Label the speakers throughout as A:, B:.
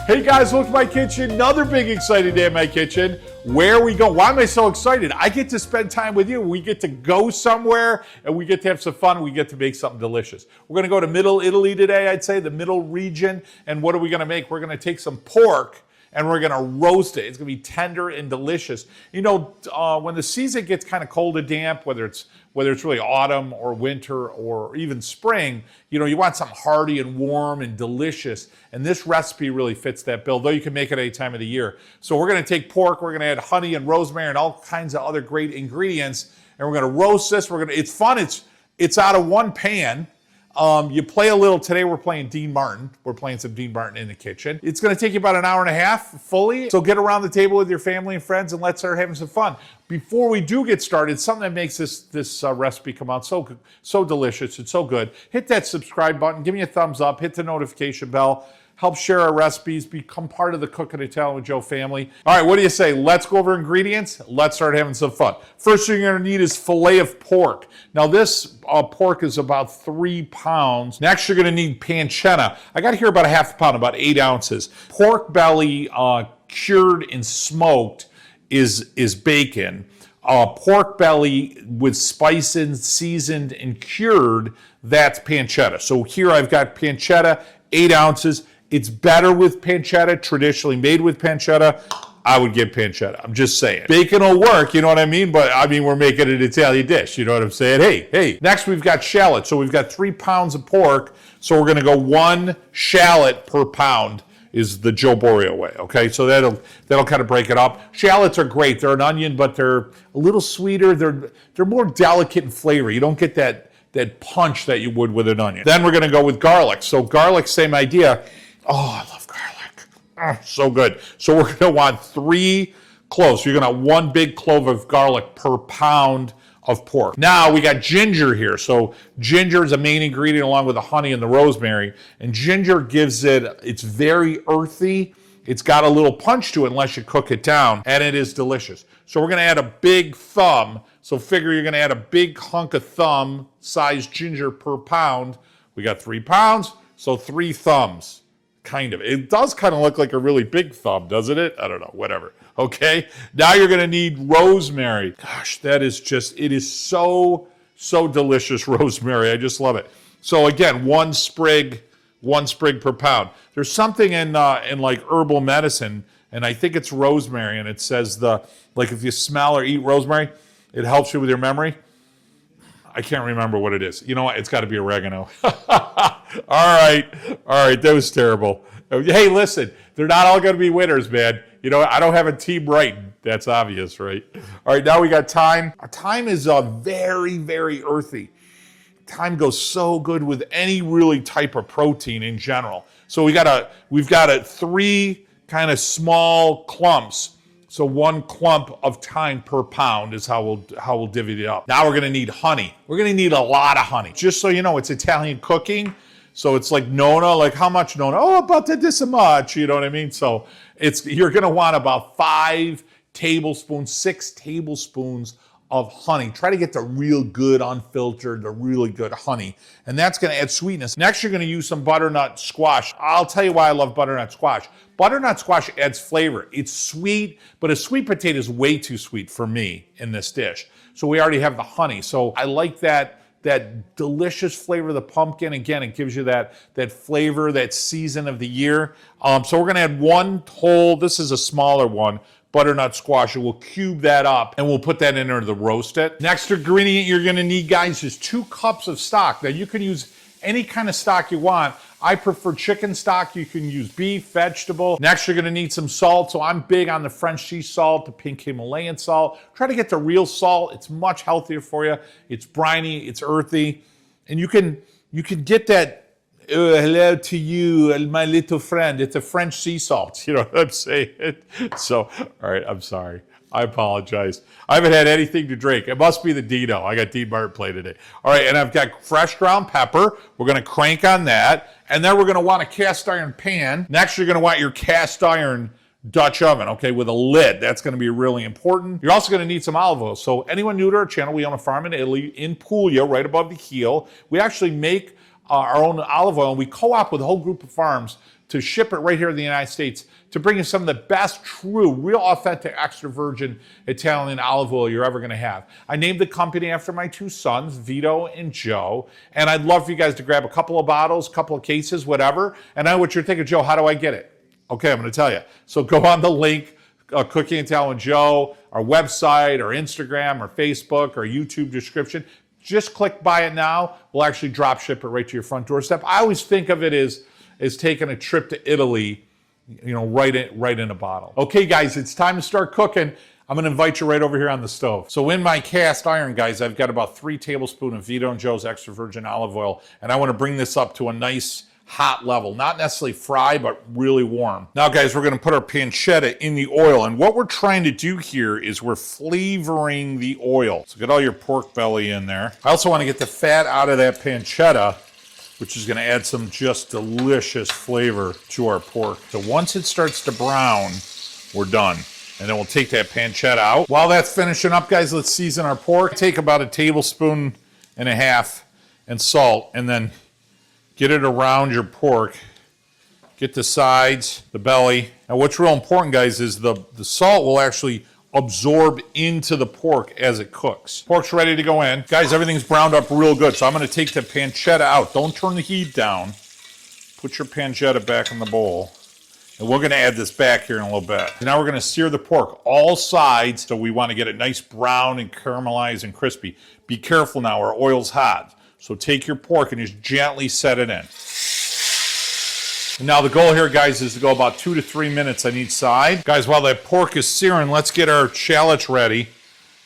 A: Hey guys, welcome to my kitchen. Another big exciting day in my kitchen. Where we go? Why am I so excited? I get to spend time with you. We get to go somewhere and we get to have some fun. We get to make something delicious. We're going to go to Middle Italy today, I'd say, the middle region. And what are we going to make? We're going to take some pork and we're going to roast it. It's going to be tender and delicious. You know, when the season gets kind of cold and damp, whether it's really autumn or winter or even spring, you know, you want something hearty and warm and delicious. And this recipe really fits that bill, though you can make it any time of the year. So we're going to take pork, we're going to add honey and rosemary and all kinds of other great ingredients, and we're going to roast this. It's fun. It's out of one pan. You play a little. Today we're playing Dean Martin. We're playing some Dean Martin in the kitchen. It's going to take you about an hour and a half fully. So get around the table with your family and friends and let's start having some fun. Before we do get started, something that makes this recipe come out so delicious. It's so good. Hit that subscribe button. Give me a thumbs up. Hit the notification bell. Help share our recipes. Become part of the Cooking Italian with Joe family. All right, what do you say? Let's go over ingredients. Let's start having some fun. First thing you're going to need is filet of pork. Now this pork is about 3 pounds. Next, you're going to need pancetta. I got here about a half a pound, about 8 ounces. Pork belly cured and smoked is bacon. Pork belly with spices, seasoned and cured, that's pancetta. So here I've got pancetta, 8 ounces. It's better with pancetta, traditionally made with pancetta. I would get pancetta. I'm just saying. Bacon will work, you know what I mean? But I mean, we're making an Italian dish, you know what I'm saying? Hey. Next, we've got shallot. So we've got 3 pounds of pork. So we're gonna go 1 shallot per pound is the Joe Borio way, okay? So that'll kind of break it up. Shallots are great. They're an onion, but they're a little sweeter. They're more delicate in flavor. You don't get that punch that you would with an onion. Then we're gonna go with garlic. So garlic, same idea. Oh, I love garlic. Oh, so good. So we're gonna want 3 cloves. You're gonna want 1 big clove of garlic per pound of pork. Now we got ginger here. So ginger is a main ingredient along with the honey and the rosemary. And ginger gives it's very earthy. It's got a little punch to it unless you cook it down, and it is delicious. So we're gonna add a big thumb. So figure you're gonna add a big hunk of thumb sized ginger per pound. We got 3 pounds, so 3 thumbs. Kind of. It does kind of look like a really big thumb, doesn't it? I don't know, whatever. Okay, now you're gonna need rosemary. Gosh, it is so delicious, rosemary. I just love it. So again, 1 sprig per pound. There's something in like herbal medicine, and I think it's rosemary, and it says like if you smell or eat rosemary, it helps you with your memory. I can't remember what it is. You know what? It's got to be oregano. All right, that was terrible. Hey, listen, they're not all going to be winners, man. You know, I don't have a team right. That's obvious, right? All right, now we got thyme. Thyme is very, very earthy. Thyme goes so good with any really type of protein in general. So we've got 3 kind of small clumps. So 1 clump of thyme per pound is how we'll divvy it up. Now we're gonna need honey. We're gonna need a lot of honey. Just so you know, it's Italian cooking. So it's like nonna, like how much nonna? Oh, about this much, you know what I mean? So you're gonna want about 5 tablespoons, 6 tablespoons of honey. Try to get the real good unfiltered, the really good honey. And that's gonna add sweetness. Next, you're gonna use some butternut squash. I'll tell you why I love butternut squash. Butternut squash adds flavor. It's sweet, but a sweet potato is way too sweet for me in this dish. So we already have the honey. So I like that delicious flavor of the pumpkin. Again, it gives you that flavor, that season of the year. So we're gonna add 1 whole, this is a smaller one, butternut squash, and we'll cube that up and we'll put that in there to roast it. Next ingredient you're gonna need, guys, is 2 cups of stock. Now you can use any kind of stock you want. I prefer chicken stock. You can use beef, vegetable. Next, you're gonna need some salt. So I'm big on the French sea salt, the pink Himalayan salt. Try to get the real salt. It's much healthier for you. It's briny, it's earthy. And you can get that, hello to you, my little friend. It's a French sea salt, you know what I'm saying? So, all right, I'm sorry. I apologize. I haven't had anything to drink. It must be the Dino. I got Dean Martin play today. All right, and I've got fresh ground pepper. We're gonna crank on that. And then we're gonna want a cast iron pan. Next, you're gonna want your cast iron Dutch oven, okay, with a lid. That's gonna be really important. You're also gonna need some olive oil. So anyone new to our channel, we own a farm in Italy, in Puglia, right above the heel. We actually make our own olive oil, and we co-op with a whole group of farms to ship it right here in the United States to bring you some of the best, true, real authentic extra virgin Italian olive oil you're ever gonna have. I named the company after my two sons, Vito and Joe, and I'd love for you guys to grab a couple of bottles, couple of cases, whatever. And I know what you're thinking, Joe, how do I get it? Okay, I'm gonna tell you. So go on the link, Cooking and Tell with Joe, our website, or Instagram, or Facebook, or YouTube description. Just click buy it now. We'll actually drop ship it right to your front doorstep. I always think of it as taking a trip to Italy, you know, right in a bottle. Okay, guys, it's time to start cooking. I'm gonna invite you right over here on the stove. So in my cast iron, guys, I've got about 3 tablespoons of Vito and Joe's extra virgin olive oil, and I wanna bring this up to a nice hot level, not necessarily fry, but really warm. Now, guys, we're gonna put our pancetta in the oil, and what we're trying to do here is we're flavoring the oil. So get all your pork belly in there. I also wanna get the fat out of that pancetta, which is gonna add some just delicious flavor to our pork. So once it starts to brown, we're done. And then we'll take that pancetta out. While that's finishing up, guys, let's season our pork. Take about 1.5 tablespoons and salt, and then get it around your pork. Get the sides, the belly. And what's real important, guys, is the salt will actually absorb into the pork as it cooks. Pork's ready to go in. Guys, everything's browned up real good, so I'm gonna take the pancetta out. Don't turn the heat down. Put your pancetta back in the bowl. And we're gonna add this back here in a little bit. And now we're gonna sear the pork, all sides, so we wanna get it nice brown and caramelized and crispy. Be careful now, our oil's hot. So take your pork and just gently set it in. And now the goal here, guys, is to go about 2 to 3 minutes on each side. Guys, while that pork is searing, let's get our shallots ready.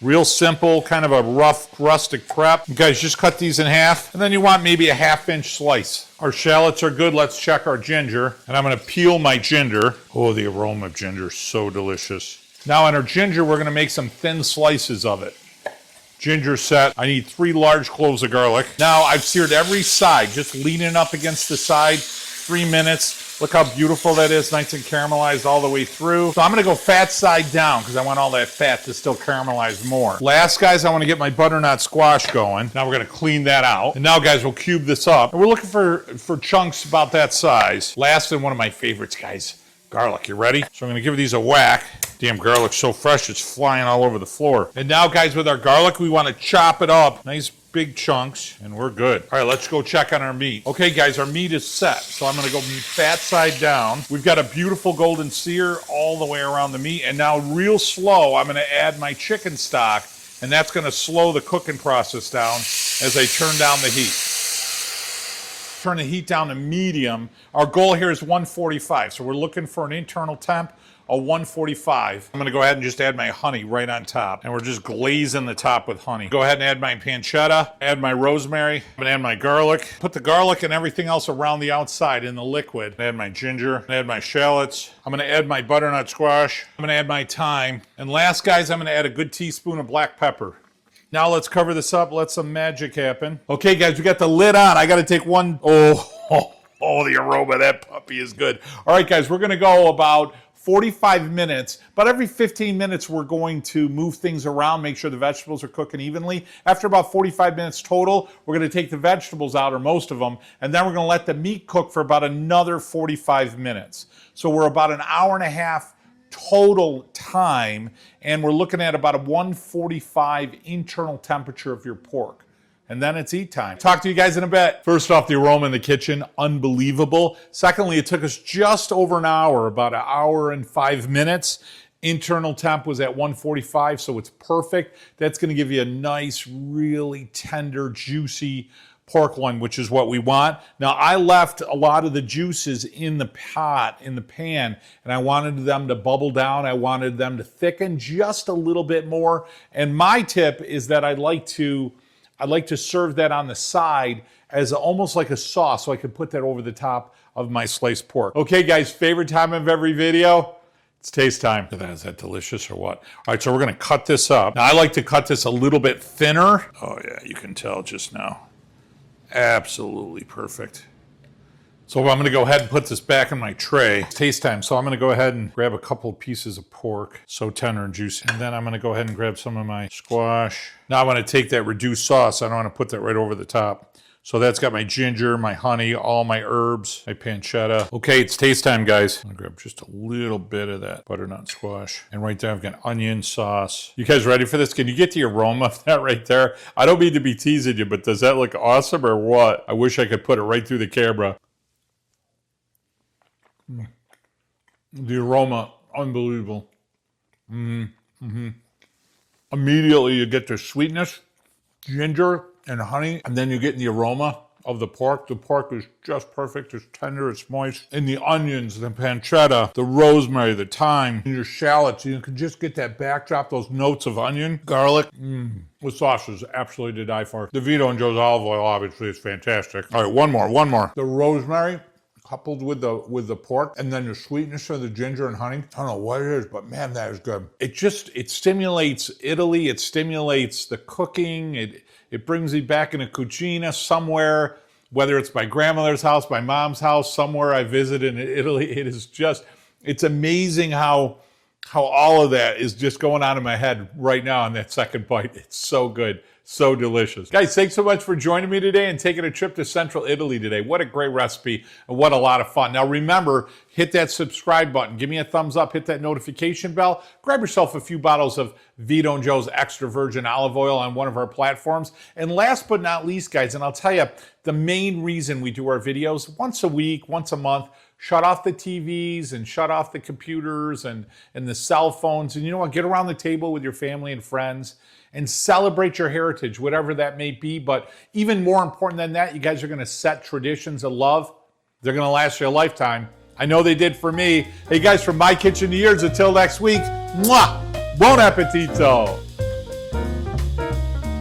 A: Real simple, kind of a rough, rustic prep. You guys just cut these in half, and then you want maybe a 1/2-inch slice. Our shallots are good. Let's check our ginger. And I'm gonna peel my ginger. Oh, the aroma of ginger is so delicious. Now on our ginger, we're gonna make some thin slices of it. Ginger set. I need 3 large cloves of garlic. Now I've seared every side, just leaning up against the side. 3 minutes. Look how beautiful that is, nice and caramelized all the way through. So I'm gonna go fat side down because I want all that fat to still caramelize more. Last, guys, I wanna get my butternut squash going. Now we're gonna clean that out. And now, guys, we'll cube this up. And we're looking for chunks about that size. Last, and one of my favorites, guys, garlic. You ready? So I'm gonna give these a whack. Damn, garlic's so fresh, it's flying all over the floor. And now, guys, with our garlic, we wanna chop it up. Nice big chunks, and we're good. All right, let's go check on our meat. Okay, guys, our meat is set. So I'm gonna go fat side down. We've got a beautiful golden sear all the way around the meat. And now real slow, I'm gonna add my chicken stock, and that's gonna slow the cooking process down as I turn down the heat. Turn the heat down to medium. Our goal here is 145. So we're looking for an internal temp of 145. I'm gonna go ahead and just add my honey right on top. And we're just glazing the top with honey. Go ahead and add my pancetta, add my rosemary, I'm gonna add my garlic. Put the garlic and everything else around the outside in the liquid. Add my ginger, add my shallots. I'm gonna add my butternut squash. I'm gonna add my thyme. And last, guys, I'm gonna add a good teaspoon of black pepper. Now let's cover this up, let some magic happen. Okay, guys, we got the lid on. I gotta take one. Oh, the aroma of that puppy is good. All right, guys, we're gonna go about 45 minutes, but every 15 minutes we're going to move things around, make sure the vegetables are cooking evenly. After about 45 minutes total, we're gonna take the vegetables out, or most of them, and then we're gonna let the meat cook for about another 45 minutes. So we're about an hour and a half total time, and we're looking at about a 145 internal temperature of your pork. And then it's eat time. Talk to you guys in a bit. First off, the aroma in the kitchen, unbelievable. Secondly, it took us just over an hour, about an hour and 5 minutes. Internal temp was at 145, so it's perfect. That's gonna give you a nice, really tender, juicy pork loin, which is what we want. Now, I left a lot of the juices in the pot, in the pan, and I wanted them to bubble down. I wanted them to thicken just a little bit more. And my tip is that I'd like to serve that on the side as almost like a sauce, so I could put that over the top of my sliced pork. Okay, guys, favorite time of every video? It's taste time. Is that delicious or what? All right, so we're gonna cut this up. Now, I like to cut this a little bit thinner. Oh yeah, you can tell just now. Absolutely perfect. So I'm gonna go ahead and put this back in my tray. It's taste time, so I'm gonna go ahead and grab a couple of pieces of pork, so tender and juicy. And then I'm gonna go ahead and grab some of my squash. Now I wanna take that reduced sauce, I don't wanna put that right over the top. So that's got my ginger, my honey, all my herbs, my pancetta. Okay, it's taste time, guys. I'm gonna grab just a little bit of that butternut squash. And right there, I've got onion sauce. You guys ready for this? Can you get the aroma of that right there? I don't mean to be teasing you, but does that look awesome or what? I wish I could put it right through the camera. The aroma, unbelievable. Immediately you get the sweetness, ginger, and honey, and then you get the aroma of the pork. The pork is just perfect. It's tender, it's moist. And the onions, the pancetta, the rosemary, the thyme, and your shallots. You can just get that backdrop, those notes of onion, garlic. The sauce is absolutely to die for. The Vito and Joe's olive oil, obviously, is fantastic. All right, one more. The rosemary, coupled with the pork, and then the sweetness of the ginger and honey. I don't know what it is, but man, that is good. It stimulates Italy. It stimulates the cooking. It brings me back in a cucina somewhere, whether it's my grandmother's house, my mom's house, somewhere I visited in Italy. It's amazing how all of that is just going on in my head right now on that second bite. It's so good. So delicious. Guys, thanks so much for joining me today and taking a trip to Central Italy today. What a great recipe and what a lot of fun. Now remember, hit that subscribe button. Give me a thumbs up, hit that notification bell. Grab yourself a few bottles of Vito and Joe's extra virgin olive oil on one of our platforms. And last but not least, guys, and I'll tell you, the main reason we do our videos once a week, once a month, shut off the TVs and shut off the computers and the cell phones. And you know what? Get around the table with your family and friends and celebrate your heritage, whatever that may be. But even more important than that, you guys are going to set traditions of love. They're going to last you a lifetime. I know they did for me. Hey guys, from my kitchen to yours, until next week, mwah, buon appetito.